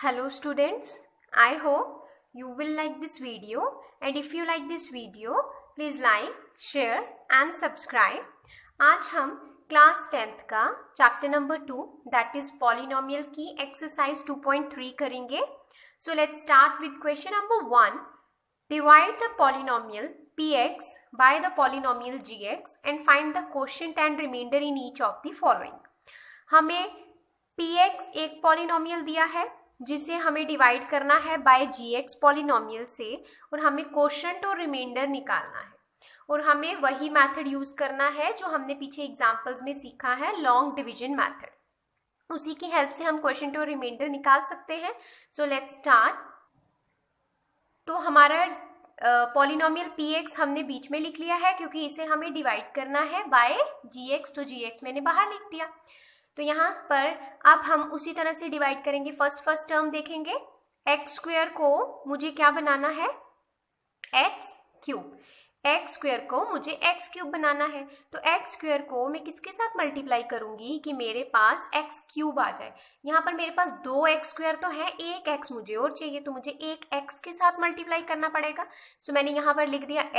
Hello students, I hope you will like this video, and if you like this video, please like, share and subscribe. आज हम class 10th का chapter number 2 that is polynomial की exercise 2.3 करेंगे. So let's start with question number 1. Divide the polynomial px by the polynomial gx and find the quotient and remainder in each of the following. हमें px एक polynomial दिया है जिसे हमें divide करना है बाय gx पॉलिनोमियल से, और हमें क्वोशंट और रिमाइंडर निकालना है, और हमें वही मेथड यूज करना है जो हमने पीछे एग्जांपल्स में सीखा है, लॉन्ग डिवीजन मेथड. उसी की हेल्प से हम क्वोशंट और रिमाइंडर निकाल सकते हैं. So let's start. तो हमारा पॉलिनोमियल px हमने बीच में लिख लिया है क्योंकि इसे हमें डिवाइड करना है बाय gx, तो gx मैंने बाहर लिख दिया. तो यहाँ पर अब हम उसी तरह से डिवाइड करेंगे. फर्स्ट टर्म देखेंगे. एक्स स्क्वायर को मुझे क्या बनाना है, एक्स क्यूब. एक्स स्क्वायर को मुझे एक्स क्यूब बनाना है. तो एक्स स्क्वायर को मैं किसके साथ मल्टीप्लाई करूंगी कि मेरे पास एक्स क्यूब आ जाए. यहाँ पर मेरे पास दो एक्स स्क्वायर तो है, एक एक्स मुझे और चाहिए, तो मुझे एक एक्स के साथ मल्टीप्लाई करना पड़ेगा. सो मैंने यहाँ पर लिख दिया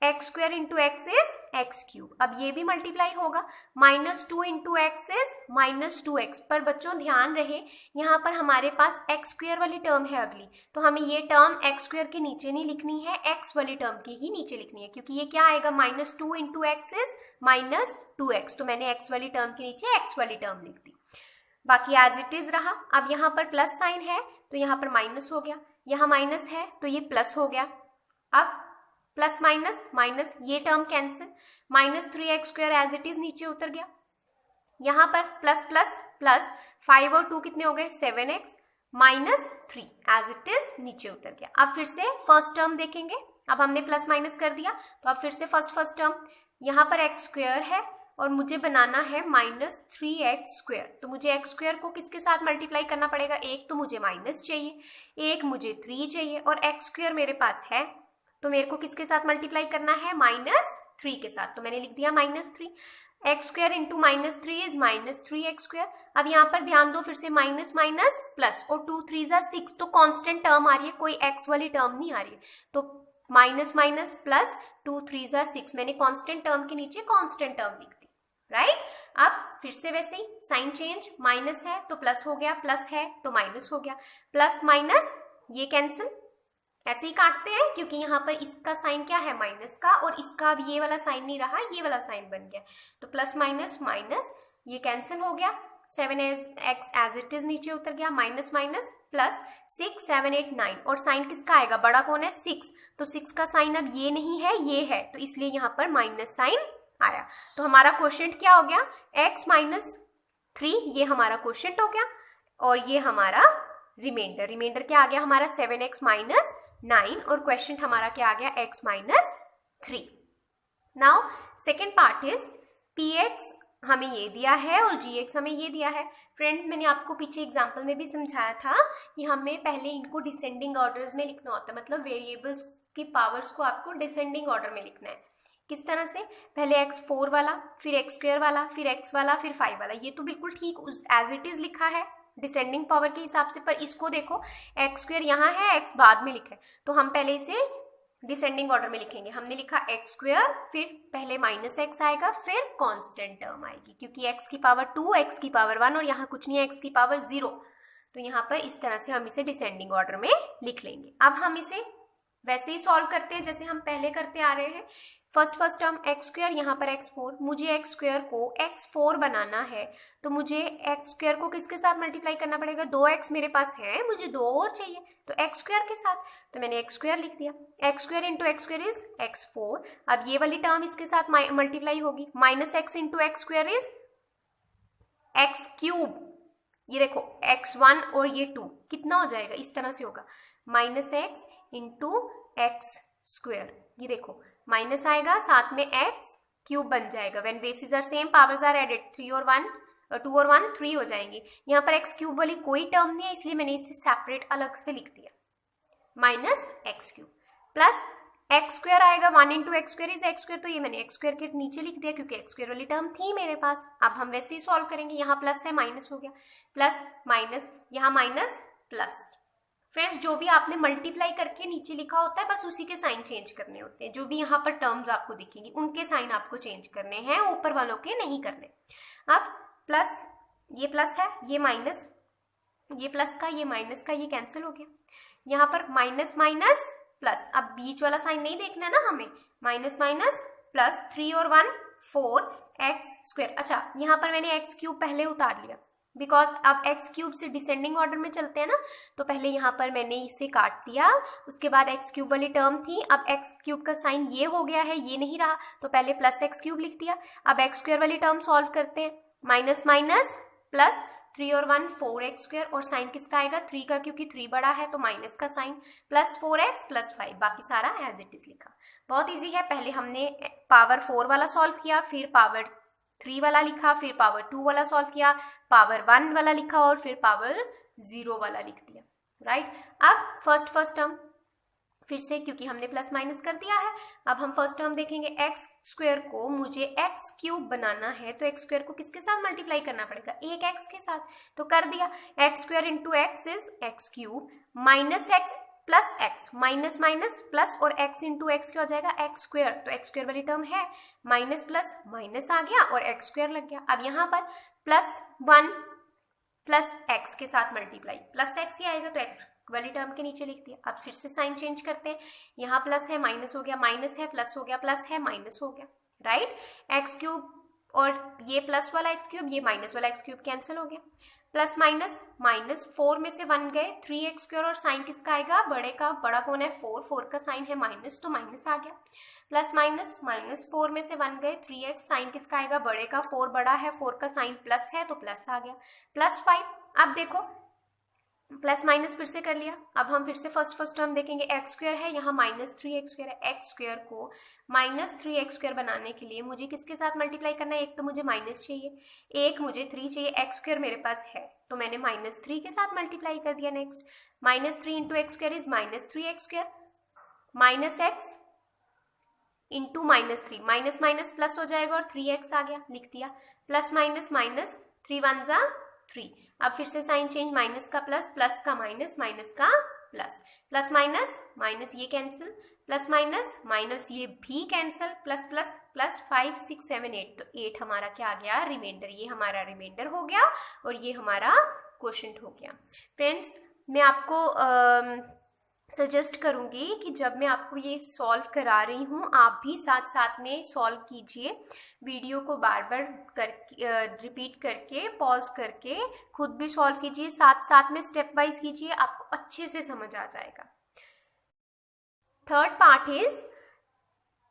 x square into x is x cube. अब ये भी मल्टीप्लाई होगा. -2 इंटू एक्स इज -2x. पर बच्चों ध्यान रहे यहाँ पर हमारे पास एक्स स्क्वायर वाली टर्म है अगली, तो हमें ये टर्म एक्स स्क्वायर के नीचे नहीं लिखनी है, एक्स वाली टर्म की ही नीचे लिखनी है, क्योंकि ये क्या आएगा, -2 इंटू एक्स इज -2x. तो मैंने एक्स वाली टर्म के नीचे एक्स वाली टर्म लिख दी. बाकी एज इट इज रहा. अब यहाँ पर प्लस साइन है तो यहाँ पर माइनस हो गया, यहाँ माइनस है तो ये प्लस हो गया. अब प्लस माइनस माइनस, ये term cancel. -3x square as it is नीचे उतर गया. यहाँ पर प्लस प्लस प्लस 5 और 2 कितने हो गए, 7x -3 एज इट इज नीचे उतर गया. अब फिर से फर्स्ट टर्म देखेंगे. अब हमने प्लस माइनस कर दिया, तो अब फिर से फर्स्ट टर्म. यहाँ पर x स्क्वायर है और मुझे बनाना है -3x स्क्वायर. तो मुझे x स्क्वायर को किसके साथ मल्टीप्लाई करना पड़ेगा, एक तो मुझे माइनस चाहिए, एक मुझे 3 चाहिए, और x स्क्वायर मेरे पास है तो मेरे को किसके साथ मल्टीप्लाई करना है, -3 के साथ. तो मैंने लिख दिया -3. X square into -3 is -3x square. अब यहाँ पर ध्यान दो, फिर से माइनस माइनस प्लस, और 2 3 6, तो कांस्टेंट टर्म आ रही है, कोई x वाली टर्म नहीं आ रही है. तो माइनस माइनस प्लस 2 3 6, मैंने कांस्टेंट टर्म के नीचे कांस्टेंट टर्म लिख दी. राइट. अब फिर से वैसे ही साइन चेंज, माइनस है तो प्लस हो गया, प्लस है तो माइनस हो गया, प्लस माइनस ये कैंसिल. ऐसे ही काटते हैं क्योंकि यहाँ पर इसका साइन क्या है, माइनस का, और इसका अब ये वाला साइन नहीं रहा, ये वाला साइन बन गया. तो प्लस माइनस माइनस, ये कैंसिल हो गया. 7x एज इट इज नीचे उतर गया, माइनस माइनस प्लस 6 7 8 9, और साइन किसका आएगा, बड़ा कौन है, 6. तो 6 का साइन अब ये नहीं है, ये है, तो इसलिए यहाँ पर माइनस साइन आया. तो हमारा क्वोशिएंट क्या हो गया, x -3, ये हमारा क्वोशिएंट हो गया, और ये हमारा रिमाइंडर क्या आ गया हमारा, 7x -9, और क्वेश्चन हमारा क्या आ गया, x -3. Now second part is px हमें ये दिया है और gx हमें ये दिया है. फ्रेंड्स, मैंने आपको पीछे एग्जांपल में भी समझाया था कि हमें पहले इनको डिसेंडिंग ऑर्डर्स में लिखना होता है, मतलब वेरिएबल्स की पावर्स को आपको डिसेंडिंग ऑर्डर में लिखना है. किस तरह से, पहले x4 वाला, फिर x स्क्वायर वाला, फिर x वाला, फिर 5 वाला. ये तो बिल्कुल ठीक एज इट इज लिखा है डिसेंडिंग पावर के हिसाब से, पर इसको देखो एक्स स्क्वायर यहाँ है, एक्स बाद में लिखा है, तो हम पहले इसे डिसेंडिंग ऑर्डर में लिखेंगे. हमने लिखा एक्स स्क्वायर, फिर पहले -x आएगा, फिर कांस्टेंट टर्म आएगी, क्योंकि x की पावर 2, x की पावर 1, और यहाँ कुछ नहीं है, x की पावर 0. तो यहाँ पर इस तरह से हम इसे डिसेंडिंग ऑर्डर में लिख लेंगे. अब हम इसे वैसे ही सॉल्व करते हैं जैसे हम पहले करते आ रहे हैं. फर्स्ट टर्म एक्स स्क्वायर, यहाँ पर x4, मुझे एक्स स्क्वायर को x4 बनाना है, तो मुझे एक्स स्क्वायर को किसके साथ मल्टीप्लाई करना पड़ेगा, 2x मेरे पास है, मुझे 2 और चाहिए, तो एक्स स्क्वायर के साथ, तो मैंने एक्स स्क्वायर लिख दिया. X square into x square is x4. अब ये वाली टर्म इसके साथ मल्टीप्लाई होगी, -x into x square is x cube. ये देखो x1 और ये 2 कितना हो जाएगा, इस तरह से होगा, -x इंटू एक्स स्क्वायर. ये देखो माइनस आएगा, साथ में x क्यूब बन जाएगा. When bases are same, powers are added, 2 और 1 3 हो जाएंगे. यहाँ पर x क्यूब वाली कोई टर्म नहीं है, इसलिए मैंने इसे सेपरेट अलग से लिख दिया, -x cube plus x square आएगा, 1 into x square is x square, तो ये मैंने एक्स स्क्वायर के नीचे लिख दिया क्योंकि एक्स स्क्वायर वाली टर्म थी मेरे पास. अब हम वैसे ही सॉल्व करेंगे, यहाँ प्लस है माइनस हो गया, प्लस माइनस, यहाँ प्लस। फ्रेंड्स जो भी आपने मल्टीप्लाई करके नीचे लिखा होता है बस उसी के साइन चेंज करने होते हैं। जो भी यहाँ पर टर्म्स आपको दिखेंगी उनके साइन आपको चेंज करने हैं, ऊपर वालों के नहीं करने। अब प्लस, ये प्लस है, ये माइनस, ये प्लस का ये माइनस का ये कैंसिल हो गया। यहाँ पर माइनस माइनस प्लस, अब बीच वाला साइन नहीं देखना है ना हमें, माइनस माइनस प्लस 3 और 1 4 एक्स स्क्वायर। अच्छा यहाँ पर मैंने एक्स क्यूब पहले उतार लिया बिकॉज अब एक्स क्यूब से डिसेंडिंग ऑर्डर में चलते हैं ना, तो पहले यहाँ पर मैंने इसे काट दिया, उसके बाद एक्स क्यूब वाली टर्म थी, अब एक्स क्यूब का साइन ये हो गया है, ये नहीं रहा, तो पहले प्लस एक्स क्यूब लिख दिया। अब एक्स स्क्वायर वाली टर्म सॉल्व करते हैं, माइनस माइनस प्लस 3 और 1 4 एक्स स्क्वायर, और साइन किसका आएगा 3 का, क्योंकि 3 बड़ा है तो माइनस का साइन, प्लस 4x प्लस 5, बाकी सारा एज इट इज लिखा। बहुत इजी है, पहले हमने पावर 4 वाला सॉल्व किया, फिर पावर 3 वाला लिखा, फिर पावर 2 वाला सॉल्व किया, पावर 1 वाला लिखा और फिर पावर 0 वाला लिख दिया, राइट। अब फर्स्ट टर्म फिर से, क्योंकि हमने प्लस माइनस कर दिया है, अब हम फर्स्ट टर्म देखेंगे। एक्स स्क्वायर को मुझे एक्स क्यूब बनाना है तो एक्स स्क्वायर को किसके साथ मल्टीप्लाई करना पड़ेगा, एक एक्स के साथ, तो कर दिया। X square into x is x cube, minus x plus x, minus minus plus, और एक्स इंटू एक्स क्या हो जाएगा एक्स स्क्वायर, तो एक्स स्क्वायर वाली टर्म है, माइनस प्लस माइनस आ गया और एक्स स्क्वायर लग गया। अब यहाँ पर प्लस 1 प्लस एक्स के साथ मल्टीप्लाई, प्लस एक्स ही आएगा तो एक्स वाली टर्म के नीचे लिख दिया। अब फिर से साइन चेंज करते हैं, यहाँ प्लस है माइनस हो गया, माइनस है प्लस हो गया, प्लस है माइनस हो गया, राइट। एक्स क्यूब और ये प्लस वाला एक्स क्यूब, ये माइनस वाला एक्स क्यूब कैंसिल हो गया, प्लस माइनस माइनस, 4 में से 1 गए, 3 एक्स स्क्वायर, और साइन किसका आएगा बड़े का, बड़ा कौन है 4, 4 का साइन है माइनस तो माइनस आ गया, प्लस माइनस माइनस 4 में से 1 गए, 3x, साइन किसका आएगा बड़े का, 4 बड़ा है, 4 का साइन प्लस है तो प्लस आ गया, प्लस 5। अब देखो प्लस माइनस फिर से कर लिया, अब हम फिर से फर्स्ट टर्म देखेंगे, एक्स स्क्वायर है, यहाँ माइनस 3x स्क्वायर है, एक्स स्क्वायर को माइनस 3x स्क्वायर बनाने के लिए मुझे किसके साथ मल्टीप्लाई करना है, एक तो मुझे माइनस चाहिए, एक मुझे 3 चाहिए, एक्स स्क्वायर मेरे पास है तो मैंने माइनस 3 के साथ मल्टीप्लाई कर दिया। Next minus 3 into x square is minus 3x square, minus x into minus 3, minus minus plus हो जाएगा और 3x आ गया, लिख दिया, प्लस माइनस माइनस 3 1 जा 3। अब फिर से साइन चेंज, माइनस का प्लस, प्लस का माइनस, माइनस का प्लस, प्लस माइनस माइनस ये कैंसिल, प्लस माइनस माइनस ये भी कैंसिल, प्लस प्लस प्लस 5 6 7 8, तो 8 हमारा क्या आ गया रिमाइंडर, ये हमारा रिमाइंडर हो गया और ये हमारा क्वोशंट हो गया। फ्रेंड्स मैं आपको सजेस्ट करूंगी कि जब मैं आपको ये सॉल्व करा रही हूँ आप भी साथ साथ में सॉल्व कीजिए, वीडियो को बार बार रिपीट करके पॉज करके खुद भी सॉल्व कीजिए, साथ साथ में स्टेप वाइज कीजिए, आपको अच्छे से समझ आ जाएगा। Third part is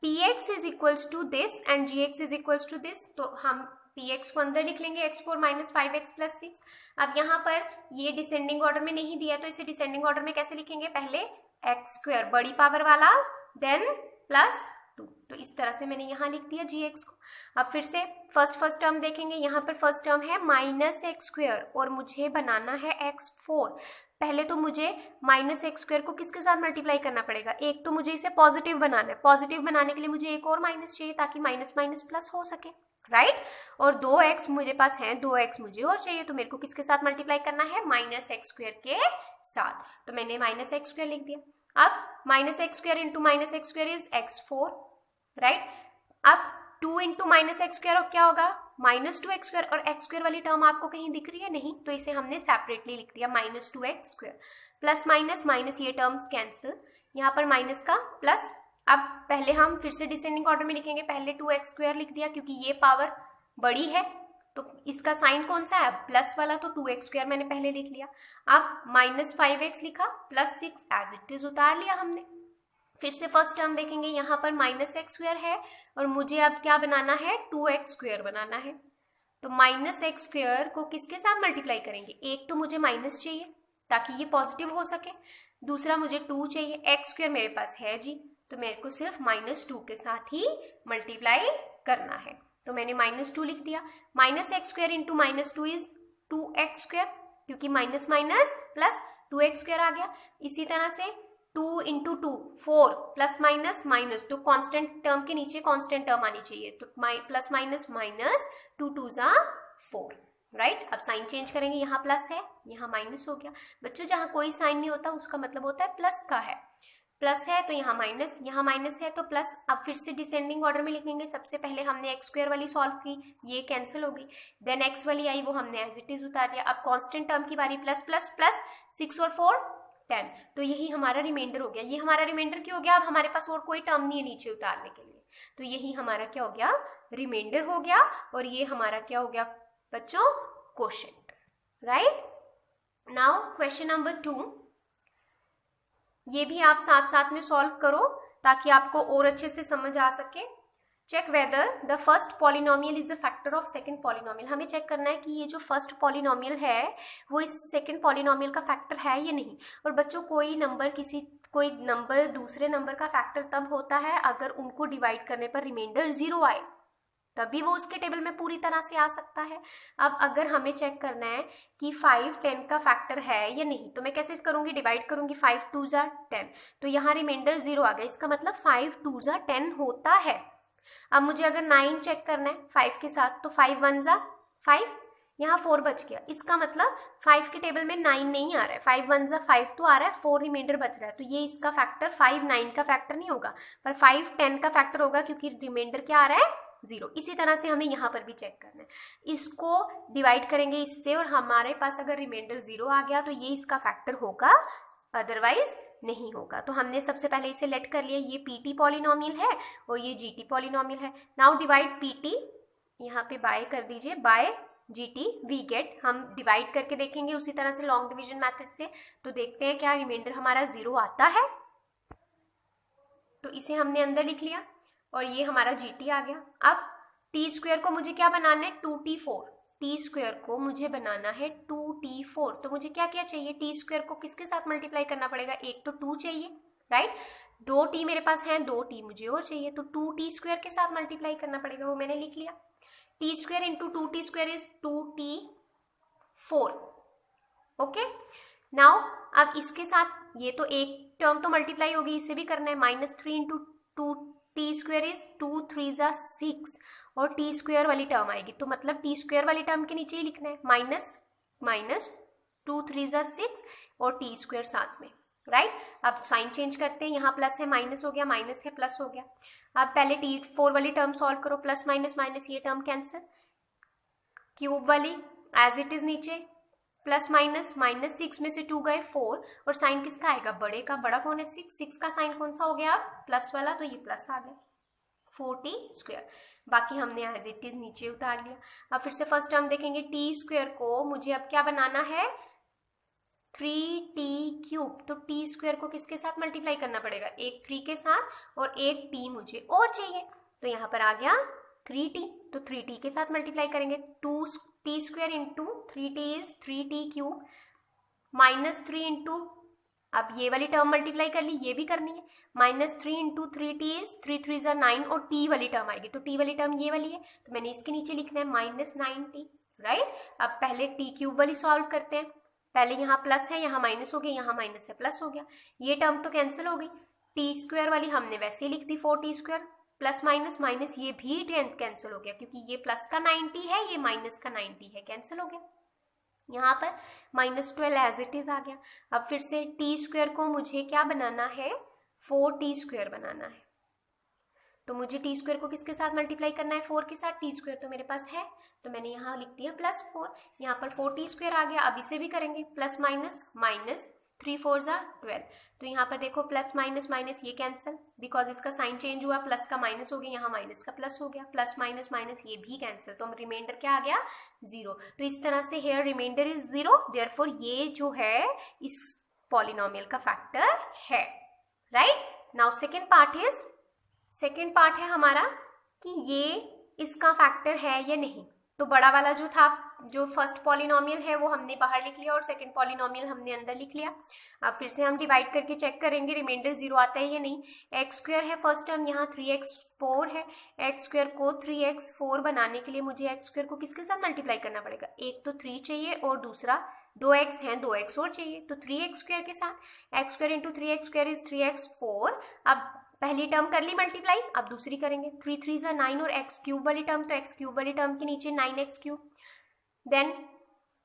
px is equals to this and gx is equals to this, तो हम px को अंदर लिख लेंगे x4 माइनस 5x प्लस 6। अब यहाँ पर ये डिसेंडिंग ऑर्डर में नहीं दिया तो इसे डिसेंडिंग ऑर्डर में कैसे लिखेंगे, पहले एक्स स्क्वायर बड़ी पावर वाला देन प्लस 2, तो इस तरह से मैंने यहाँ लिख दिया gx को। अब फिर से फर्स्ट टर्म देखेंगे, यहाँ पर फर्स्ट टर्म है माइनस एक्स स्क्वायर और मुझे बनाना है x4, पहले तो मुझे माइनस एक्स स्क्वायर को किसके साथ मल्टीप्लाई करना पड़ेगा, एक तो मुझे इसे पॉजिटिव बनाना है, पॉजिटिव बनाने के लिए मुझे एक और माइनस चाहिए ताकि माइनस माइनस प्लस हो सके, राइट। और 2x मेरे पास है, 2x मुझे और चाहिए तो मेरे को किसके साथ मल्टीप्लाई करना है माइनस एक्स स्क्वायर के साथ, तो मैंने माइनस एक्स स्क्वायर लिख दिया। अब minus X square into minus X square is x4, right. अब 2 इंटू माइनस एक्स स्क्वायर क्या होगा माइनस 2x स्क्वायर, और एक्स स्क्वायर वाली टर्म आपको कहीं दिख रही है नहीं, तो इसे हमने सेपरेटली लिख दिया minus 2x square, plus minus minus ये टर्म्स कैंसिल, यहाँ पर माइनस का प्लस। अब पहले हम फिर से डिसेंडिंग ऑर्डर में लिखेंगे, पहले 2x स्क्वायर लिख दिया क्योंकि ये पावर बड़ी है तो इसका साइन कौन सा है प्लस वाला, तो 2x स्क्वायर मैंने पहले लिख लिया। अब माइनस 5x लिखा, प्लस 6 एज इट इज उतार लिया हमने। फिर से फर्स्ट टर्म देखेंगे, यहाँ पर माइनस एक्स स्क्वायर है और मुझे अब क्या बनाना है 2x स्क्वायर बनाना है, तो माइनस एक्स स्क्वायर को किसके साथ मल्टीप्लाई करेंगे, एक तो मुझे माइनस चाहिए ताकि ये पॉजिटिव हो सके, दूसरा मुझे 2 चाहिए, एक्स स्क्वायर मेरे पास है जी, तो मेरे को सिर्फ माइनस 2 के साथ ही मल्टीप्लाई करना है, तो मैंने माइनस 2 लिख दिया। Minus X square into minus 2 is 2x square, क्योंकि minus minus plus 2x square आ गया। इसी तरह से 2 इंटू 2 4 प्लस माइनस माइनस, तो कांस्टेंट टर्म के नीचे कांस्टेंट टर्म आनी चाहिए, तो प्लस माइनस माइनस 2 2 जा 4, राइट। अब साइन चेंज करेंगे, यहाँ प्लस है यहाँ माइनस हो गया। बच्चों जहाँ कोई साइन नहीं होता उसका मतलब होता है प्लस का है, प्लस है तो यहाँ माइनस है तो प्लस। अब फिर से डिसेंडिंग ऑर्डर में लिखेंगे। सबसे पहले हमने एक्स स्क्वायर वाली सॉल्व की, ये कैंसिल हो गई। देन एक्स वाली आई, वो हमने एज इट इज उतार दिया। अब कांस्टेंट टर्म की बारी, प्लस प्लस प्लस 6 और 4 10, तो यही हमारा रिमाइंडर हो गया। ये हमारा रिमाइंडर क्यों हो गया? अब हमारे पास और कोई टर्म नहीं है नीचे उतारने के लिए, तो यही हमारा क्या हो गया? रिमाइंडर हो गया। और ये हमारा क्या हो गया बच्चों? Quotient, right. Now question number 2, ये भी आप साथ साथ में सॉल्व करो ताकि आपको और अच्छे से समझ आ सके। Check whether the first polynomial is a factor of second polynomial. हमें चेक करना है कि ये जो फर्स्ट पॉलिनोमियल है वो इस सेकंड पॉलिनोमियल का फैक्टर है या नहीं। और बच्चों कोई नंबर दूसरे नंबर का फैक्टर तब होता है अगर उनको डिवाइड करने पर रिमाइंडर 0 आए, तभी वो उसके टेबल में पूरी तरह से आ सकता है। अब अगर हमें चेक करना है कि 5 10 का फैक्टर है या नहीं, तो मैं कैसे करूंगी? डिवाइड करूंगी, 5 2 10, तो यहाँ रिमाइंडर 0 आ गया। इसका मतलब 5 2 10 होता है। अब मुझे अगर 9 चेक करना है 5 के साथ, तो 5 1 5, यहाँ 4 बच गया। इसका मतलब 5 के टेबल में 9 नहीं आ रहा है, 5 1 5 तो आ रहा है, 4 रिमाइंडर बच रहा है। तो ये इसका फैक्टर 5 9 का फैक्टर नहीं होगा, पर 5 10 का फैक्टर होगा, क्योंकि रिमाइंडर क्या आ रहा है? 0। इसी तरह से हमें यहाँ पर भी चेक करना है। इसको डिवाइड करेंगे इससे, और हमारे पास अगर रिमाइंडर 0 आ गया तो ये इसका फैक्टर होगा, अदरवाइज नहीं होगा। तो हमने सबसे पहले इसे लेट कर लिया, ये पीटी पॉलिनोमियल है और ये जीटी पॉलिनोमियल है। नाउ डिवाइड पीटी, यहाँ पे बाय कर दीजिए, बाय जीटी वी गेट। हम डिवाइड करके देखेंगे उसी तरह से लॉन्ग डिवीजन मेथड से, तो देखते हैं क्या रिमाइंडर हमारा 0 आता है। तो इसे हमने अंदर लिख लिया और ये हमारा जीटी आ गया। अब टी स्क्वायर को मुझे क्या बनाना है? 2t4। टी स्क्वायर को मुझे बनाना है 2t4, तो मुझे क्या क्या चाहिए? टी स्क्वायर को किसके साथ मल्टीप्लाई करना पड़ेगा? एक तो 2 चाहिए, राइट। 2t मेरे पास है, 2t मुझे और चाहिए, तो 2t स्क्वायर के साथ मल्टीप्लाई करना पड़ेगा, वो मैंने लिख लिया। T square into 2t square is 2t4। Okay, now अब इसके साथ ये तो एक टर्म तो मल्टीप्लाई होगी, इसे भी करना है। -3 इंटू 2t स्क्वायर इज 2 3 6, और टी स्क्वायर वाली टर्म आएगी, तो मतलब टी स्क्वायर वाली टर्म के नीचे ही लिखना है, माइनस 2 3 6 और टी स्क्वायर साथ में, राइट। अब साइन चेंज करते हैं, यहाँ प्लस है माइनस हो गया, माइनस है प्लस हो गया। अब पहले t4 वाली टर्म सॉल्व करो, प्लस माइनस माइनस ये टर्म कैंसिल, क्यूब वाली एज इट इज नीचे, प्लस माइनस -6 में से 2 गए 4, और साइन किसका आएगा? बड़े का। बड़ा कौन है? 6 का साइन कौन सा हो गया? प्लस वाला, तो ये प्लस आ गया 4t स्क्वायर। बाकी हमने एज इट इज नीचे उतार लिया। अब फिर से फर्स्ट टर्म देखेंगे, टी स्क्वायर को मुझे अब क्या बनाना है? 3t cube. तो टी स्क्वायर को किसके साथ मल्टीप्लाई करना पड़ेगा? एक 3 के साथ और एक t मुझे और चाहिए, तो यहाँ पर आ गया 3t, तो 3t के साथ मल्टीप्लाई करेंगे। 2t square into 3t is 3t cube, -3 into, अब ये वाली टर्म मल्टीप्लाई कर ली, ये भी करनी है, -3 इंटू 3t इज 3 3 9, और t वाली टर्म आएगी, तो t वाली टर्म ये वाली है, तो मैंने इसके नीचे लिखना है -9t, राइट। अब पहले t क्यूब वाली सॉल्व करते हैं। पहले यहाँ प्लस है, यहाँ माइनस हो गया, यहाँ माइनस है प्लस हो गया, ये टर्म तो कैंसिल हो गई। टी स्क्वायर वाली हमने वैसे ही लिख दी 4t square, plus minus minus ये भी कैंसिल हो गया, क्योंकि ये प्लस का 90 है, ये माइनस का 90 है, कैंसिल हो गया। यहाँ पर -12 एज इट इज आ गया। अब फिर से टी स्क्वायर को मुझे क्या बनाना है? 4t स्क्वायर बनाना है, तो मुझे टी स्क्वायर को किसके साथ मल्टीप्लाई करना है? 4 के साथ। टी स्क्वायर तो मेरे पास है, तो मैंने यहाँ लिख दिया +4, यहाँ पर 4t स्क्वायर आ गया। अब इसे भी करेंगे, प्लस माइनस माइनस 3 4 12, तो यहाँ पर देखो प्लस माइनस माइनस ये कैंसिल, बिकॉज इसका साइन चेंज हुआ, प्लस का माइनस हो गया, यहाँ माइनस का प्लस हो गया, प्लस माइनस माइनस ये भी कैंसिल, तो रिमाइंडर क्या आ गया? 0। तो इस तरह से हेयर रिमाइंडर इज 0, देयरफॉर ये जो है इस पॉलिनोमियल का फैक्टर है, राइट। नाउ सेकेंड पार्ट है हमारा कि ये इसका फैक्टर है या नहीं। तो बड़ा वाला जो था, जो फर्स्ट पॉलिनोमियल है वो हमने बाहर लिख लिया और सेकंड पॉलिनोमियल हमने अंदर लिख लिया। अब फिर से हम डिवाइड करके चेक करेंगे रिमाइंडर 0 आता है या नहीं। एक्स स्क्वायर है फर्स्ट टर्म, यहाँ 3x4 है। एक्स स्क्वायर को 3x4 बनाने के लिए मुझे एक्स स्क्वायर को किसके साथ मल्टीप्लाई करना पड़ेगा? एक तो 3 चाहिए और दूसरा 2x है, 2x और चाहिए, तो 3x स्क्वायर के साथ x square into 3x square is 3x4। अब पहली टर्म कर ली मल्टीप्लाई, अब दूसरी करेंगे, 3 3 9 और x क्यूब वाली टर्म, तो x क्यूब वाली टर्म के नीचे 9x क्यूब, देन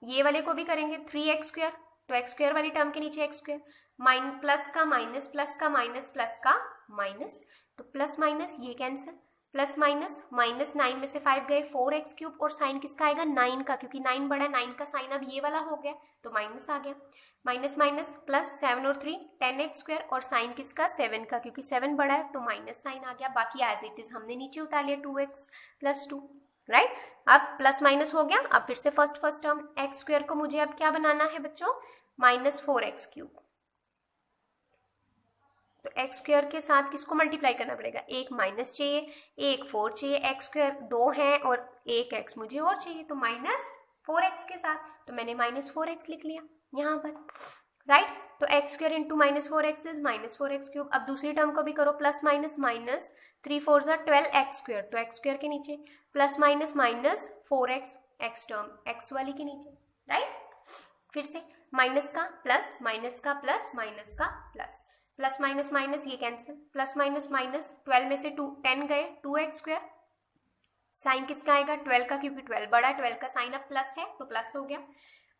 ये वाले को भी करेंगे 3x², तो x² वाली टर्म के नीचे x², प्लस का माइनस, प्लस का माइनस, प्लस का माइनस, तो प्लस माइनस ये कैंसिल, प्लस माइनस, -9 में से 5 गए, 4x³ और साइन किसका आएगा 9 का, क्योंकि 9 बड़ा है, 9 का साइन अब ये वाला हो गया तो माइनस आ गया, माइनस माइनस प्लस, 7 और 3 10x² और साइन किसका 7 का, क्योंकि 7 बड़ा है तो माइनस साइन आ गया। बाकी एज इट इज हमने नीचे उतार लिया 2x + 2, राइट। अब प्लस माइनस हो गया, अब फिर से फर्स्ट टर्म x² को मुझे अब क्या बनाना है बच्चों, -4x³, तो x² के साथ किसको मल्टीप्लाई करना पड़ेगा, एक माइनस चाहिए, एक 4 चाहिए, x² 2 है और एक x मुझे और चाहिए, तो -4x के साथ, तो मैंने -4x लिख लिया यहाँ पर, राइट। तो x² into -4x is -4x³। अब दूसरी टर्म को भी करो, प्लस माइनस माइनस, 3 4 12x², तो x² के नीचे plus minus -4x, x term x वाली के नीचे, राइट। फिर से माइनस का प्लस, माइनस का प्लस, माइनस का प्लस, प्लस माइनस माइनस ये कैंसिल, प्लस माइनस माइनस, 12 में से 10 गए, 2x², साइन किसका आएगा 12 का, क्योंकि 12 बड़ा है, 12 का साइन अब प्लस है तो प्लस हो गया,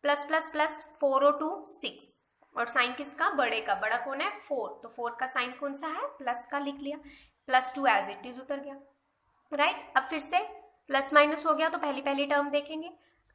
प्लस प्लस प्लस 4 और 2 6, और साइन किसका बड़े का, बड़ा कौन है 4, तो 4 का साइन कौन सा है प्लस का, लिख लिया, +2 एज इट इज उतर गया, राइट। अब फिर से प्लस माइनस हो गया तो पहली टर्म देखेंगे,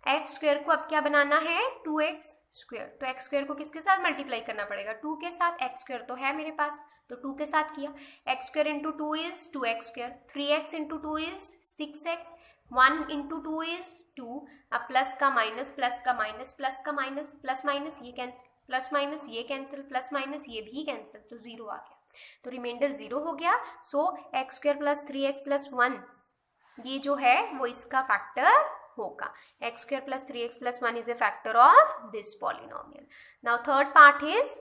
x² को अब क्या बनाना है 2x², तो x² को किसके साथ मल्टीप्लाई करना पड़ेगा 2 के साथ, x² तो है मेरे पास तो 2 के साथ किया, x² into 2 is 2x², 3x into 2 is 6x, 1 into 2 is 2, अब प्लस का माइनस, प्लस का माइनस, प्लस का माइनस, प्लस माइनस ये कैंसिल, प्लस माइनस ये कैंसिल, प्लस माइनस ये भी कैंसिल, तो 0 आ गया, तो रिमाइंडर 0 हो गया। सो x² + 3x + 1 ये जो है वो इसका फैक्टर होगा, x² + 3x + 1 is a factor of this polynomial. Now third part is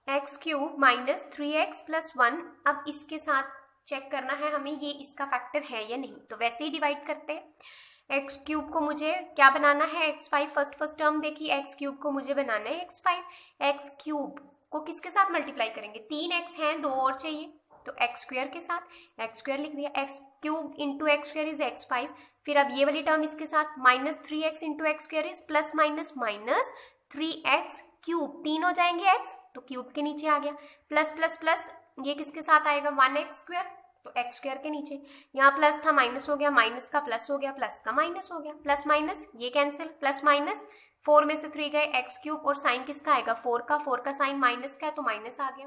x³ - 3x + 1, अब इसके साथ चेक करना है हमें ये इसका फैक्टर है या नहीं, तो वैसे ही डिवाइड करते हैं। x³ को मुझे क्या बनाना है x5, फर्स्ट टर्म देखिए, x³ को मुझे बनाना है x5, x³ को किसके साथ मल्टीप्लाई करेंगे, 3x हैं, 2 और चाहिए, तो x² के साथ x² लिख दिया, x³ into x² is x5, फिर अब ये वाली टर्म इसके साथ -3x into x² is plus minus minus 3x³ 3 हो जाएंगे x, तो क्यूब के नीचे आ गया, प्लस प्लस प्लस ये किसके साथ आएगा 1x², तो x² के नीचे, यहाँ प्लस था माइनस हो गया, माइनस का प्लस हो गया, प्लस का माइनस हो गया, प्लस माइनस ये कैंसिल, प्लस माइनस 4 में से 3 गए, x³ और साइन किसका आएगा 4 का साइन माइनस का है तो माइनस आ गया,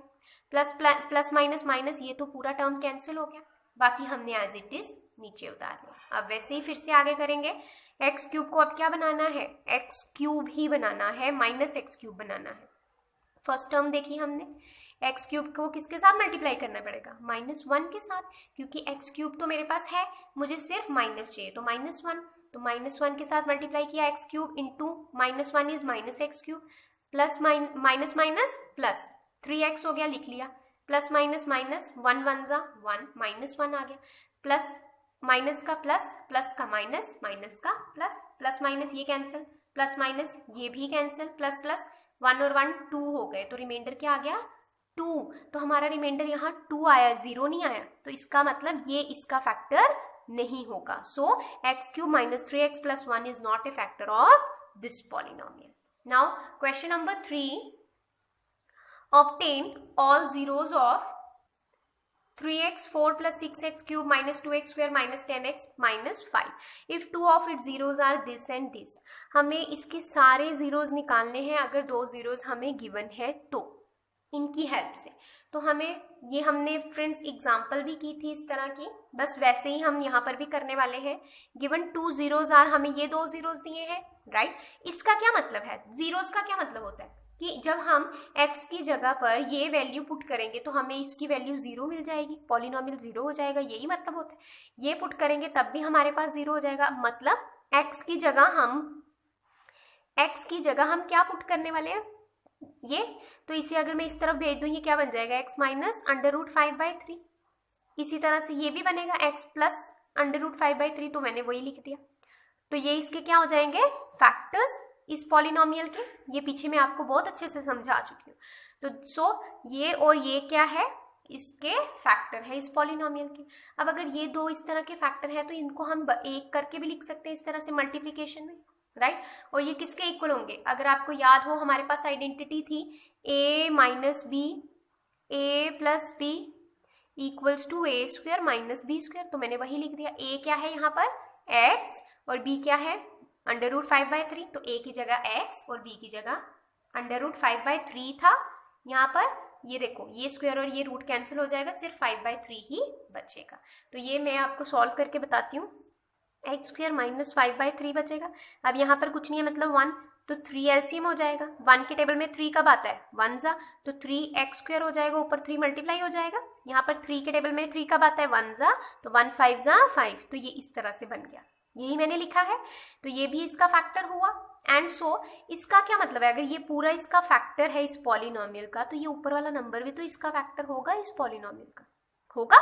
प्लस माइनस माइनस ये तो पूरा टर्म कैंसिल हो गया, बाकी हमने एज इट इज नीचे उतार लिया। अब वैसे ही फिर से आगे करेंगे, x³ को अब क्या बनाना है x³ ही बनाना है, -x³ बनाना है। फर्स्ट टर्म देखी हमने, x³ को किसके साथ मल्टीप्लाई करना पड़ेगा -1 के साथ, क्योंकि x³ तो मेरे पास है, मुझे सिर्फ माइनस चाहिए, तो -1, तो -1 के साथ मल्टीप्लाई किया x³ into -1 is -x³, plus minus minus plus 3x हो गया, लिख लिया, प्लस माइनस माइनस 1 1 जा 1, -1 आ गया, प्लस माइनस का प्लस, प्लस का माइनस, माइनस का प्लस, प्लस माइनस ये कैंसिल, प्लस माइनस ये भी कैंसिल, प्लस प्लस 1 और 1 2 हो गए, तो रिमाइंडर क्या आ गया 2, तो हमारा रिमाइंडर यहाँ 2 आया, 0 नहीं आया, तो इसका मतलब ये इसका फैक्टर नहीं होगा। सो x³ - 3x + 1 is not a factor of this polynomial. Now question number 3, obtain all zeros of 3x 4 + 6x³ - 2x² - 10x - 5 if two of its zeros are this and this। हमें इसके सारे जीरोज निकालने हैं, अगर 2 zeros हमें given है तो इनकी हेल्प से, तो हमें ये हमने फ्रेंड्स एग्जाम्पल भी की थी इस तरह की, बस वैसे ही हम यहाँ पर भी करने वाले हैं। गिवन 2 जीरोज आर, हमें ये 2 जीरोज दिए हैं, राइट। इसका क्या मतलब है, जीरोज का क्या मतलब होता है कि जब हम x की जगह पर ये वैल्यू पुट करेंगे तो हमें इसकी वैल्यू 0 मिल जाएगी, पॉलिनोमियल 0 हो जाएगा, यही मतलब होता है। ये पुट करेंगे तब भी हमारे पास 0 हो जाएगा, मतलब x की जगह हम क्या पुट करने वाले हैं ये, तो इसे अगर मैं इस तरफ भेज दूं ये क्या बन जाएगा x - √5/3, इसी तरह से ये भी बनेगा x + √5/3, तो मैंने वही लिख दिया, तो ये इसके क्या हो जाएंगे फैक्टर्स इस पॉलिनोमियल के, ये पीछे मैं आपको बहुत अच्छे से समझा चुकी हूँ। तो सो ये और ये क्या है, इसके फैक्टर है इस पॉलिनोमियल के। अब अगर ये 2 इस तरह के फैक्टर है तो इनको हम एक करके भी लिख सकते हैं इस तरह से मल्टीप्लिकेशन में, राइट। और ये किसके इक्वल होंगे? अगर आपको याद हो हमारे पास आइडेंटिटी थी a minus B, a plus B equals to A square minus B square, तो मैंने वही लिख दिया। a क्या है यहाँ पर? x, और b क्या है? √5/3, तो a की जगह x और b की जगह √5/3 था। यहाँ पर ये देखो, ये स्क्वायर और ये रूट कैंसिल हो जाएगा, सिर्फ 5/3 ही बचेगा। तो ये मैं आपको सॉल्व करके बताती हूँ। एक्स स्क्वायर माइनस 5/3 बचेगा। अब यहाँ पर कुछ नहीं है, मतलब 1, तो 3 एलसीएम हो जाएगा। 1 के टेबल में 3 कब आता है? 1 जा, तो 3x स्क्वायर हो जाएगा, ऊपर 3 मल्टीप्लाई हो जाएगा। यहाँ पर 3 के टेबल में 3 कब आता है? 1 जा, तो 1 5 जा 5, तो ये इस तरह से बन गया। यही मैंने लिखा है, तो ये भी इसका फैक्टर हुआ। एंड सो इसका क्या मतलब है? अगर ये पूरा इसका फैक्टर है इस पॉलिनोमियल का, तो ये ऊपर वाला नंबर भी तो इसका फैक्टर होगा, इस पॉलिनोमियल का होगा,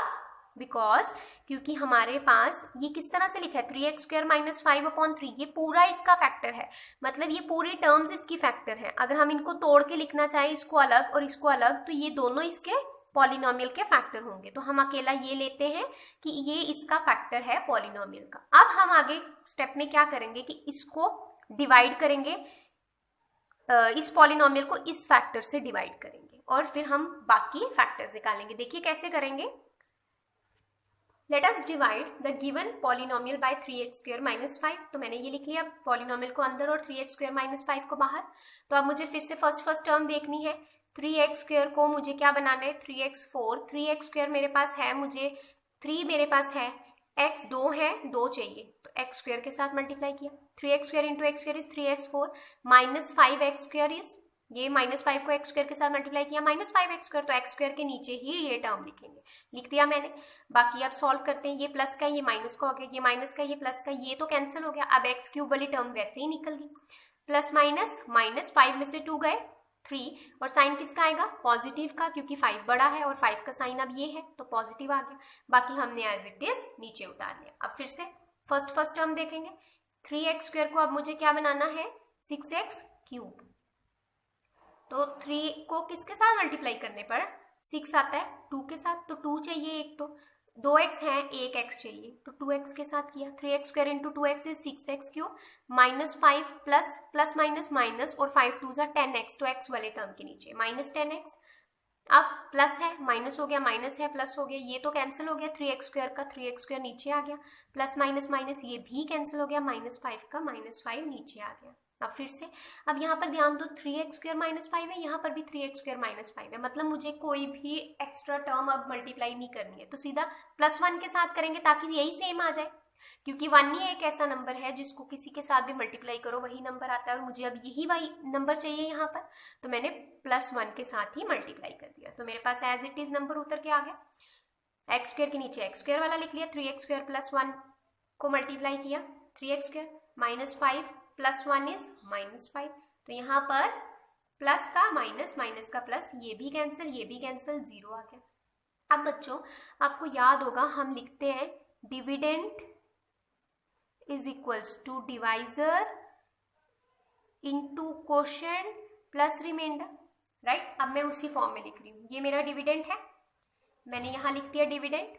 बिकॉज क्योंकि हमारे पास ये किस तरह से लिखा है? 3x स्क्वायर माइनस 5/3, ये पूरा इसका फैक्टर है, मतलब ये पूरी टर्म्स इसकी फैक्टर है। अगर हम इनको तोड़ के लिखना चाहें, इसको अलग और इसको अलग, तो ये दोनों इसके पॉलिनोमियल के फैक्टर होंगे। तो हम अकेला ये लेते हैं कि ये इसका फैक्टर है पॉलिनोमियल का। अब हम आगे स्टेप में क्या करेंगे कि इसको डिवाइड करेंगे, इस पॉलिनोमियल को इस फैक्टर से डिवाइड करेंगे और फिर हम बाकी फैक्टर्स निकालेंगे। देखिए कैसे करेंगे। Let us divide the given polynomial bye 3x square minus 5। तो मैंने ये लिख लिया, पॉलिनोमियल को अंदर और 3x स्क्वायर माइनस 5 को बाहर। तो अब मुझे फिर से फर्स्ट टर्म देखनी है। 3x स्क्वायर को मुझे क्या बनाना है? 3x4, 3x स्क्वायर मेरे पास है, मुझे 3 मेरे पास है, x 2 है, 2 चाहिए, तो x स्क्वायर के साथ मल्टीप्लाई किया। 3x square into x square is 3x4 minus 5x square is, ये माइनस 5 को x स्क्वायर के साथ मल्टीप्लाई किया, माइनस 5x स्क्वायर, तो x स्क्वायर के नीचे ही ये टर्म लिखेंगे। लिख दिया मैंने। बाकी अब सॉल्व करते हैं। ये प्लस का, ये माइनस का हो गया, ये माइनस का, ये प्लस का, ये तो कैंसिल हो गया। अब x क्यूब वाली टर्म वैसे ही निकल गई। प्लस माइनस, माइनस 5 में से 2 गए 3, और साइन किसका आएगा? पॉजिटिव का, क्योंकि 5 बड़ा है और 5 का साइन अब ये है, तो पॉजिटिव आ गया। बाकी हमने एज इट इज नीचे उतार लिया। अब फिर से फर्स्ट टर्म देखेंगे। 3x स्क्वायर को अब मुझे क्या बनाना है? 6x cube. तो 3 को किसके साथ मल्टीप्लाई करने पर 6 आता है? 2 के साथ, तो 2 चाहिए एक, तो 2x है, एक x चाहिए, तो 2x के साथ किया। 3x square into 2x is 6x cube minus 5 plus minus minus, और 5 2 जा 10x, तो x वाले टर्म के नीचे माइनस 10x। अब प्लस है, माइनस हो गया, माइनस है, प्लस हो गया, ये तो कैंसिल हो गया। 3x स्क्वायर का 3x स्क्वायर नीचे आ गया, प्लस माइनस माइनस ये भी कैंसिल हो गया, माइनस 5 का माइनस 5 नीचे आ गया। अब फिर से, अब यहाँ पर ध्यान दो, 3x स्क्वायर माइनस 5 है, यहाँ पर भी 3x स्क्वायर माइनस 5 है, मतलब मुझे कोई भी एक्स्ट्रा टर्म अब मल्टीप्लाई नहीं करनी है, तो सीधा +1 के साथ करेंगे ताकि यही सेम आ जाए, क्योंकि 1 ही एक ऐसा नंबर है जिसको किसी के साथ भी मल्टीप्लाई करो वही नंबर आता है, और मुझे अब यही वही नंबर चाहिए यहाँ पर, तो मैंने +1 के साथ ही मल्टीप्लाई कर दिया। तो मेरे पास एज इट इज नंबर उतर के आ गया। एक्स स्क्वायर के नीचे एक्स स्क्वायर वाला लिख लिया, 3x स्क्वायर +1 को मल्टीप्लाई किया, 3x स्क्वायर माइनस 5 +1 इज -5, तो यहाँ पर प्लस का माइनस, माइनस का प्लस, ये भी कैंसिल, 0 आ गया। अब बच्चों आपको याद होगा हम लिखते हैं dividend is equals to divisor into quotient plus remainder, right. अब मैं उसी फॉर्म में लिख रही हूँ, ये मेरा डिविडेंड है, मैंने यहाँ लिख दिया dividend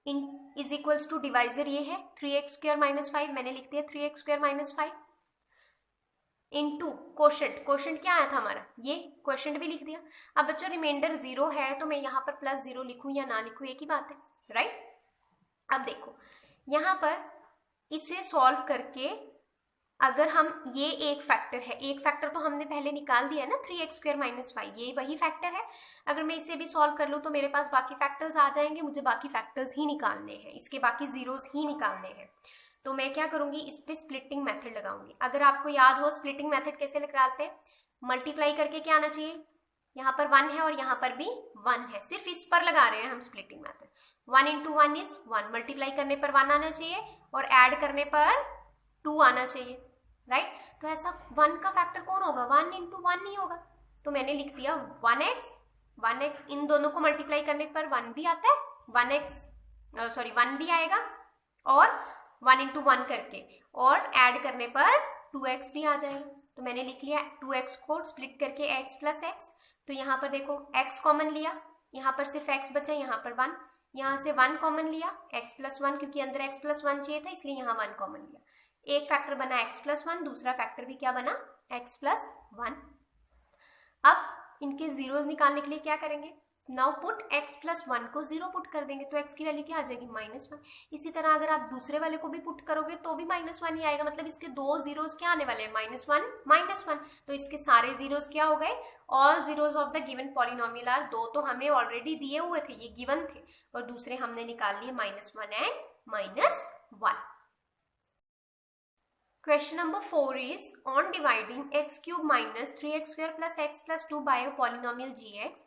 in is equals to divisor ये है 3x स्क्वायर माइनस 5, मैंने लिख दिया 3x square minus 5 into quotient, quotient क्या आया था हमारा, ये क्वोशिएंट भी लिख दिया। अब बच्चों रिमाइंडर 0 है तो मैं यहाँ पर +0 लिखूँ या ना लिखूँ एक ही बात है, राइट। अब देखो यहाँ पर इसे सॉल्व करके अगर हम, ये एक फैक्टर है, एक फैक्टर तो हमने पहले निकाल दिया ना 3x स्क्वायर माइनस 5, ये वही फैक्टर है। अगर मैं इसे भी सॉल्व कर लूँ तो मेरे पास बाकी फैक्टर्स आ जाएंगे, मुझे बाकी फैक्टर्स ही निकालने हैं, इसके बाकी जीरोस ही निकालने हैं। तो मैं क्या करूंगी, इस पे स्प्लिटिंग मेथड लगाऊंगी। अगर आपको याद हो स्प्लिटिंग मेथड कैसे लगाते हैं, मल्टीप्लाई करके क्या आना चाहिए, यहाँ पर 1 है और यहाँ पर भी 1 है, सिर्फ इस पर लगा रहे हैं हम splitting method. 1 into 1 is 1, multiply करने पर 1 आना चाहिए और ऐड करने पर 2 आना चाहिए, राइट। तो ऐसा 1 का फैक्टर कौन होगा, 1 इंटू 1 नहीं होगा, तो मैंने लिख दिया 1x, इन दोनों को मल्टीप्लाई करने पर 1 भी आता है, 1 भी आएगा, और 1 इंटू 1 करके और ऐड करने पर 2x भी आ जाएगा। तो मैंने लिख लिया 2x को स्प्लिट करके x प्लस x, तो यहाँ पर देखो x कॉमन लिया, यहाँ पर सिर्फ x बचा, यहाँ पर 1, यहाँ से 1 कॉमन लिया, x प्लस 1, क्योंकि अंदर x प्लस 1 चाहिए था इसलिए यहाँ 1 कॉमन लिया, एक फैक्टर बना x+1, दूसरा फैक्टर भी क्या बना x+1। अब इनके जीरोस निकालने के लिए क्या करेंगे, नाउ पुट x+1 को 0 पुट कर देंगे तो x की वैल्यू क्या आ जाएगी -1। इसी तरह अगर आप दूसरे वाले को भी पुट करोगे तो भी -1 ही आएगा, मतलब इसके दो जीरोस क्या आने वाले हैं -1 तो इसके सारे जीरोस क्या हो गए, all zeros of the given polynomial are, दो तो हमें ऑलरेडी दिए हुए थे, ये गिवन थे, और दूसरे हमने निकाल लिए -1 and -1। Question number 4 is on dividing x cube minus 3x square plus x plus 2 by a polynomial gx।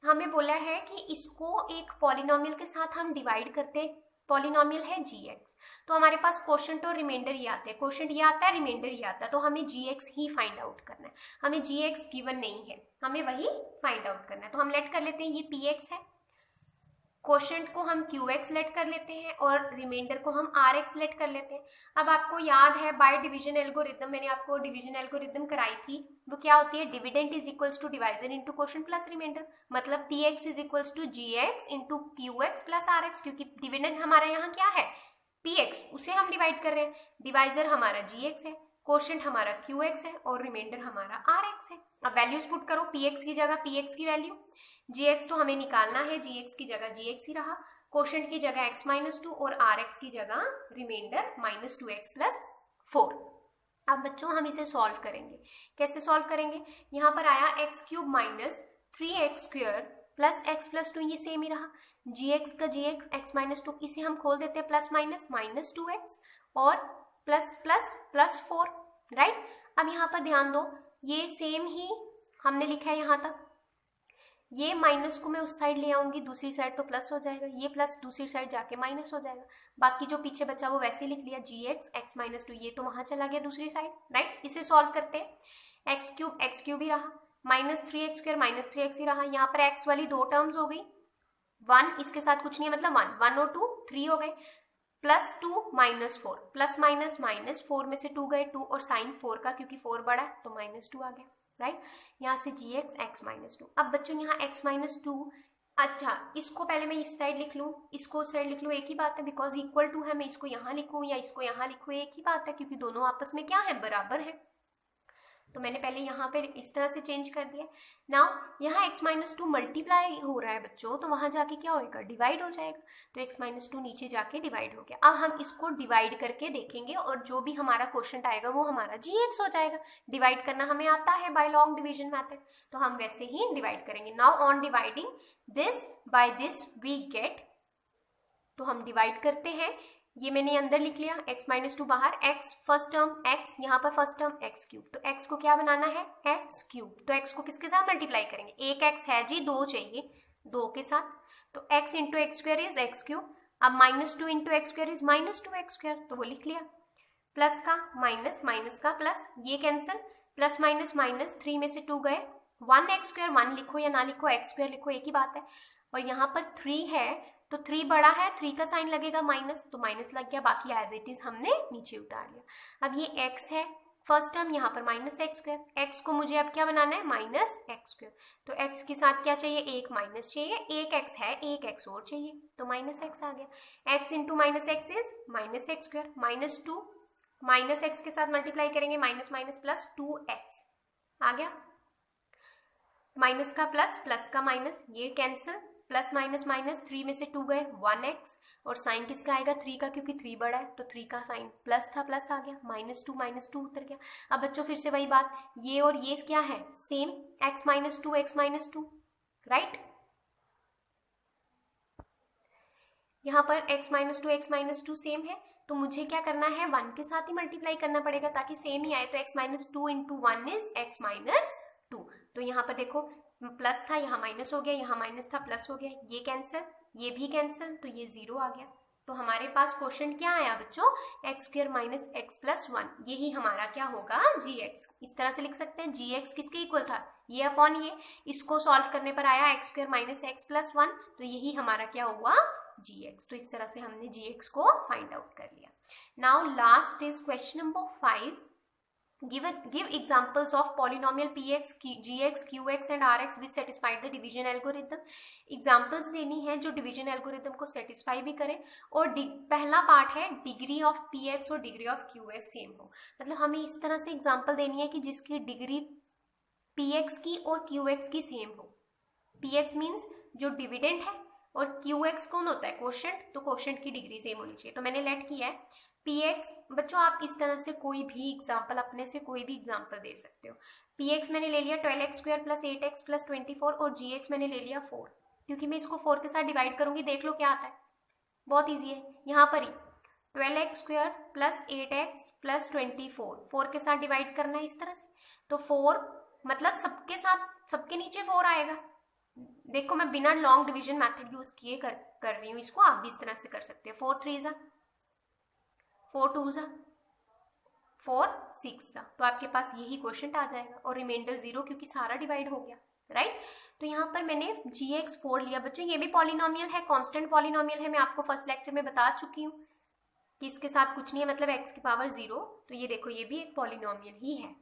हमें बोला है कि इसको एक पॉलिनोमियल के साथ हम डिवाइड करते, पॉलिनोमियल है gx, तो हमारे पास क्वोशंट और रिमाइंडर ये आते हैं, क्वोशंट ये आता है, रिमाइंडर ये आता है, तो हमें gx ही फाइंड आउट करना है, हमें gx गिवन नहीं है, हमें वही फाइंड आउट करना है। तो हम लेट कर लेते हैं ये px है, क्वोशंट को हम qx लेट कर लेते हैं और रिमाइंडर को हम rx लेट कर लेते हैं। अब आपको याद है बाय डिवीजन एल्गोरिथम, मैंने आपको डिवीजन एल्गोरिथम कराई थी, वो क्या होती है, dividend is equals to divisor into quotient plus remainder, मतलब px is equals to gx into qx plus rx, क्योंकि डिविडेंड हमारा यहाँ क्या है px, उसे हम डिवाइड कर रहे हैं, डिवाइजर हमारा gx है, क्वोशंट हमारा qx है और रिमाइंडर हमारा rx है। अब वैल्यूज पुट करो, px की जगह px की वैल्यू, gx तो हमें निकालना है, gx की जगह gx ही रहा, क्वोशंट की जगह x-2 और rx की जगह रिमाइंडर -2x + 4। अब बच्चों हम इसे सॉल्व करेंगे, कैसे सॉल्व करेंगे, यहाँ पर आया x³ minus 3x square plus x + 2, ये सेम ही रहा, gx का gx x-2, इसे हम खोल देते हैं प्लस माइनस -2x और प्लस प्लस +4, राइट। अब यहाँ पर ध्यान दो, ये सेम ही हमने लिखा है यहाँ तक, ये माइनस को मैं उस साइड ले आऊंगी, दूसरी साइड तो प्लस हो जाएगा, ये प्लस दूसरी साइड जाके माइनस हो जाएगा, बाकी जो पीछे बचा वो वैसे ही लिख लिया, gx x-2, ये तो वहां चला गया दूसरी साइड, राइट। इसे सॉल्व करते हैं, x³ ही रहा, -3x स्क्वायर -3x ही रहा, यहाँ पर x वाली दो टर्म्स हो गई, 1 इसके साथ कुछ नहीं है, मतलब 1 और 2 3 हो गए, +2 -4, प्लस माइनस -4 में से 2 गए, 2 और साइन 4 का, क्योंकि 4 बड़ा है तो -2 आ गया, राइट। यहाँ से gx x-2। अब बच्चों यहाँ x-2, अच्छा इसको पहले मैं इस साइड लिख लूँ, इसको उस साइड लिख लूँ, एक ही बात है, बिकॉज इक्वल टू है, मैं इसको यहाँ लिखूँ या इसको यहाँ लिखूँ, एक ही बात है, क्योंकि दोनों आपस में क्या है, बराबर है। तो मैंने पहले यहाँ पे इस तरह से चेंज कर दिया। नाउ यहाँ x-2 मल्टीप्लाई हो रहा है बच्चों, तो वहां जाके क्या होएगा, डिवाइड हो जाएगा, तो x-2 नीचे जाके डिवाइड हो गया। अब हम इसको डिवाइड करके देखेंगे और जो भी हमारा क्वोशंट आएगा वो हमारा gx हो जाएगा। डिवाइड करना हमें आता है बाय लॉन्ग डिवीजन मेथड, तो हम वैसे ही डिवाइड करेंगे। Now on dividing this by this we get, तो हम डिवाइड करते हैं, ये मैंने अंदर लिख लिया, x-2 बाहर, x फर्स्ट टर्म x, यहाँ पर फर्स्ट टर्म x³, तो x को क्या बनाना है x³, तो x को किसके साथ मल्टीप्लाई करेंगे, एक x है जी, 2 चाहिए, 2 के साथ, तो x into x² is x³, अब -2 इंटू x² इज -2x², तो वो लिख लिया, प्लस का माइनस, माइनस का प्लस, ये कैंसिल, प्लस माइनस माइनस, 3 में से 2 गए, 1x², 1 लिखो या ना लिखो, x² लिखो, एक ही बात है, और यहाँ पर 3 है तो 3 बड़ा है, 3 का साइन लगेगा माइनस, तो माइनस लग गया, बाकी एज इट इज हमने नीचे उतार लिया। अब ये x है फर्स्ट टर्म, यहाँ पर -x², x को मुझे अब क्या बनाना है -x², तो x के साथ क्या चाहिए, एक माइनस चाहिए, एक x है, एक x और चाहिए, तो -x आ गया, x into -x is -x², -2 -x के साथ मल्टीप्लाई करेंगे, माइनस माइनस प्लस 2x आ गया, माइनस का प्लस, प्लस का माइनस, ये कैंसिल, प्लस माइनस माइनस, 3 में से 2 गए, 1x, और साइन किसका आएगा 3 का, क्योंकि 3 बड़ा है, तो 3 का साइन प्लस था, प्लस आ गया, -2 उतर गया। अब बच्चों फिर से वही बात, ये और ये क्या है सेम, x-2 राइट, यहाँ पर x-2 सेम है, तो मुझे क्या करना है 1 के साथ ही मल्टीप्लाई करना पड़ेगा ताकि सेम ही आए, तो x-2 इंटू 1 इज x-2, तो यहाँ पर देखो प्लस था, यहाँ माइनस हो गया, यहाँ माइनस था, प्लस हो गया, ये कैंसिल, ये भी कैंसिल, तो ये 0 आ गया। तो हमारे पास क्वोशंट क्या आया बच्चों, x² माइनस x+1, यही हमारा क्या होगा gx। इस तरह से लिख सकते हैं, gx किसके इक्वल था, ये अपॉन ये, इसको सॉल्व करने पर आया x² माइनस x+1, तो यही हमारा क्या हुआ gx। तो इस तरह से हमने gx को फाइंड आउट कर लिया। Now last is question number 5। Give examples of polynomial px, gx, qx and rx which satisfied the division algorithm. Examples देनी है जो division algorithm को satisfy भी करे, और पहला पार्ट है डिग्री ऑफ px और डिग्री ऑफ qx सेम हो। मतलब हमें इस तरह से एग्जाम्पल देनी है कि जिसकी डिग्री px की और qx की सेम हो। px मीन्स जो डिविडेंड है और qx कौन होता है, कोशेंट, तो कोशेंट की डिग्री सेम होनी चाहिए। तो मैंने लेट किया है px। बच्चों आप इस तरह से कोई भी एग्जाम्पल, अपने से कोई भी एग्जाम्पल दे सकते हो। px मैंने ले लिया 12x² + 8x + 24 और gx मैंने ले लिया 4, क्योंकि मैं इसको 4 के साथ डिवाइड करूंगी। देख लो क्या आता है, बहुत ईजी है। यहाँ पर ही 12x² + 8x + 24 4 के साथ डिवाइड करना है इस तरह से। तो 4 मतलब सबके साथ, सबके नीचे 4 आएगा। देखो मैं बिना लॉन्ग डिवीजन मेथड यूज किए कर रही हूँ इसको, आप भी इस तरह से कर सकते हैं। 4 3 4 2 4 6 तो आपके पास यही क्वेश्चन आ जाएगा, और रिमाइंडर 0 क्योंकि सारा डिवाइड हो गया, राइट। तो यहाँ पर मैंने gx 4 लिया। बच्चों ये भी पॉलिनोमियल है, कांस्टेंट पॉलिनोमियल है। मैं आपको फर्स्ट लेक्चर में बता चुकी हूँ कि इसके साथ कुछ नहीं है, मतलब x की पावर 0। तो ये देखो ये भी एक पॉलिनोमियल ही है,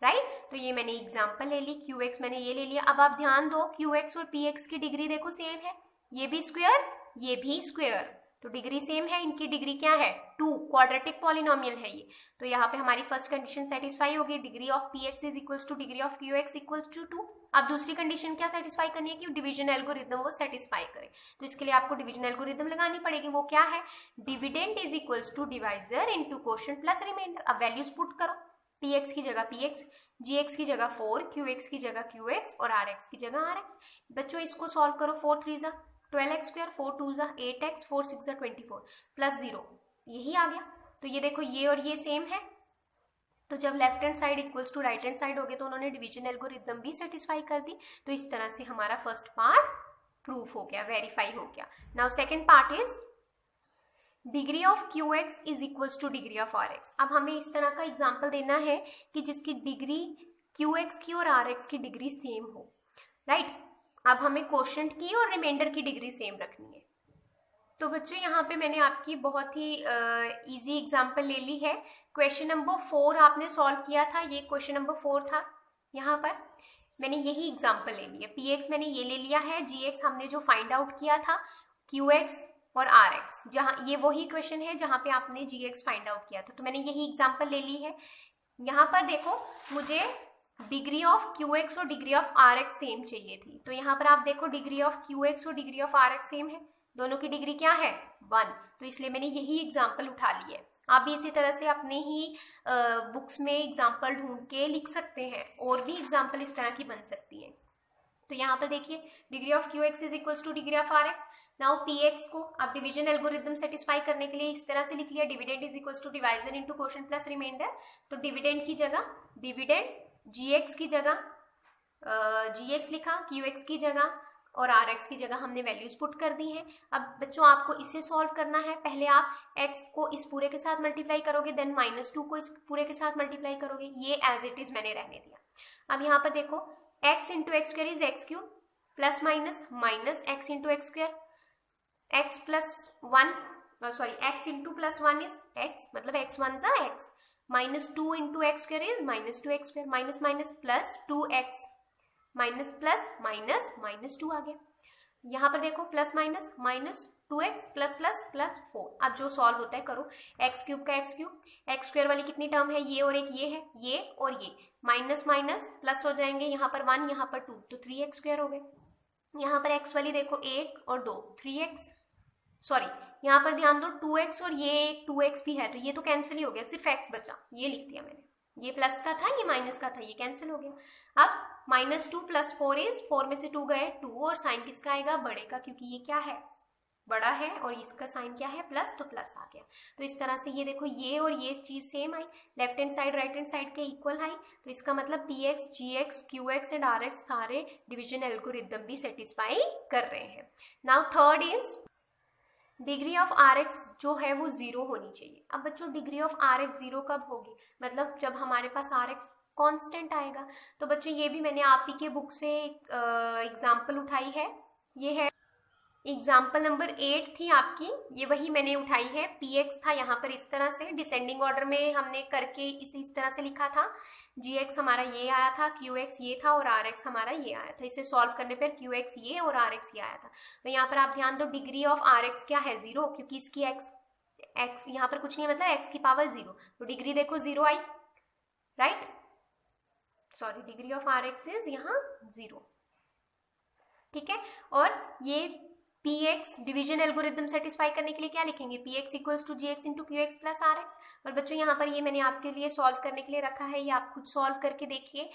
राइट। तो ये मैंने एग्जाम्पल ले ली, qx मैंने ये ले लिया। अब आप ध्यान दो qx और px की डिग्री देखो सेम है, ये भी स्क्वायर ये भी स्क्वायर, तो डिग्री सेम है। इनकी डिग्री क्या है 2, क्वाड्रेटिक पॉलिनोमियल है ये। तो यहाँ पे हमारी फर्स्ट कंडीशन सेटिस्फाई होगी, degree of px is equals to degree of qx equals to 2। अब दूसरी कंडीशन क्या सेटिस्फाई करनी है कि डिवीजन एल्गोरिथम वो सेटिस्फाई करे। तो इसके लिए आपको डिवीजन एल्गोरिथम लगानी पड़ेगी। वो क्या है, dividend is equals to divisor into quotient plus remainder. अब वैल्यूज पुट करो, px की जगह px, gx की जगह 4, qx की जगह qx और rx की जगह rx। बच्चों इसको सॉल्व करो, 4 3 12x², 4 2 8x, 4 6 24 प्लस 0, यही आ गया। तो ये देखो ये और ये सेम है, तो जब left hand side equals to right hand side हो गए तो उन्होंने डिवीजन एल्गोरिथम भी सेटिस्फाई कर दी। तो इस तरह से हमारा फर्स्ट पार्ट प्रूफ हो गया, वेरीफाई हो गया। Now second part is degree of qx is equals to degree of rx। अब हमें इस तरह का एग्जाम्पल देना है कि जिसकी डिग्री qx की और rx की डिग्री सेम हो, राइट। अब हमें क्वोशिएंट की और रिमाइंडर की डिग्री सेम रखनी है। तो बच्चों यहाँ पे मैंने आपकी बहुत ही इजी एग्जाम्पल ले ली है। क्वेश्चन नंबर 4 आपने सॉल्व किया था, ये क्वेश्चन नंबर 4 था। यहाँ पर मैंने यही एग्जाम्पल ले लिया, px मैंने ये ले लिया है, gx हमने जो फाइंड आउट किया था, qx और rx, जहाँ ये वही क्वेश्चन है जहाँ पे आपने gx फाइंड आउट किया था। तो मैंने यही एग्जाम्पल ले ली है। यहाँ पर देखो मुझे डिग्री ऑफ qx और डिग्री ऑफ rx सेम चाहिए थी। तो यहाँ पर आप देखो डिग्री ऑफ qx और डिग्री ऑफ rx सेम है, दोनों की डिग्री क्या है 1। तो इसलिए मैंने यही एग्जाम्पल उठा ली है। आप भी इसी तरह से अपने ही बुक्स में एग्जाम्पल ढूंढ के लिख सकते हैं, और भी एग्जाम्पल इस तरह की बन सकती है। तो यहाँ पर देखिए degree of qx is equals to degree of rx। Now px को अब डिवीजन एल्गोरिथम सेटिस्फाई करने के लिए इस तरह से लिख लिया, dividend is equals to divisor into quotient plus remainder. तो डिविडेंड की जगह डिविडेंड, gx की जगह gx लिखा, qx की जगह और rx की जगह हमने वैल्यूज पुट कर दी हैं। अब बच्चों आपको इसे सॉल्व करना है। पहले आप x को इस पूरे के साथ मल्टीप्लाई करोगे, देन -2 को इस पूरे के साथ मल्टीप्लाई करोगे, ये एज इट इज मैंने रहने दिया। अब यहाँ पर देखो x into x square is x cube plus minus minus x into x square, x plus 1 sorry x into plus 1 is x, मतलब x 1 जा x, -2 into x square is -2x square, minus minus plus 2x, minus plus minus -2 आ गया। यहाँ पर देखो plus minus minus 2x plus plus plus 4। अब जो solve होता है करो, x क्यूब का x क्यूब, x स्क्वायर वाली कितनी टर्म है, ये और एक ये है, ये और ये, माइनस माइनस प्लस हो जाएंगे, यहाँ पर 1 यहाँ पर 2, तो 3x स्क्वायर हो गए। यहाँ पर x वाली देखो 1 और 2 3x, सॉरी यहाँ पर ध्यान दो 2x और ये एक 2x भी है, तो ये तो कैंसिल ही हो गया, सिर्फ x बचा, ये लिख दिया मैंने, ये प्लस का था ये माइनस का था, ये कैंसिल हो गया। अब -2 प्लस 4 इज 4 में से 2 गए 2, और साइन किसका आएगा बड़े का, क्योंकि ये क्या है बड़ा है और इसका साइन क्या है प्लस, तो प्लस आ गया। तो इस तरह से ये देखो ये और ये चीज सेम आई, left hand side right hand side के इक्वल आई। तो इसका मतलब px, gx, qx and rx सारे डिवीजन एल्गोरिथम भी सेटिस्फाई कर रहे हैं। Now third is degree of rx जो है वो 0 होनी चाहिए। अब बच्चों डिग्री ऑफ rx 0 कब होगी, मतलब जब हमारे पास rx कांस्टेंट आएगा। तो बच्चों ये भी मैंने आप ही के बुक से एग्जाम्पल उठाई है, ये है एग्जाम्पल नंबर 8 थी आपकी, ये वही मैंने उठाई है। पी एक्स था यहाँ पर इस तरह से, डिसेंडिंग ऑर्डर में हमने करके इस तरह से लिखा था। जी एक्स हमारा ये आया था, क्यू एक्स ये था और आर एक्स हमारा ये आया था। इसे सॉल्व करने पर क्यू एक्स ये और आर एक्स ये आया था। तो यहाँ पर आप ध्यान दो, डिग्री ऑफ आर एक्स क्या है, 0, क्योंकि इसकी एक्स यहाँ पर कुछ नहीं है, मतलब एक्स की पावर 0, तो डिग्री देखो 0 आई, right. Sorry, degree of R X is यहाँ 0, ठीक है। और ये P X division algorithm satisfy करने के लिए क्या लिखेंगे, P X equals to G X into Q X plus R X. और बच्चों यहाँ पर ये मैंने आपके लिए सॉल्व करने के लिए रखा है, ये आप खुद सॉल्व करके देखिए।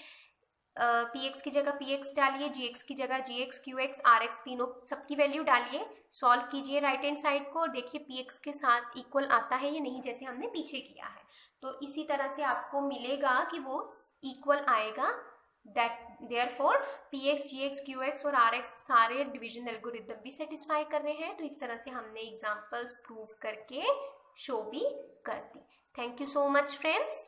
पी एक्स की जगह पी एक्स डालिए, जी एक्स की जगह G X, Q X, R X, तीनों सबकी वैल्यू डालिए, सॉल्व कीजिए राइट हैंड साइड को और देखिए पी एक्स के साथ इक्वल आता है या नहीं, जैसे हमने पीछे किया है। तो इसी तरह से आपको मिलेगा कि वो इक्वल आएगा। Therefore px, gx, qx और rx सारे डिवीजन एल्गोरिथम भी सेटिस्फाई कर रहे हैं। तो इस तरह से हमने एग्जांपल्स प्रूव करके शो भी कर दी। Thank you so much friends.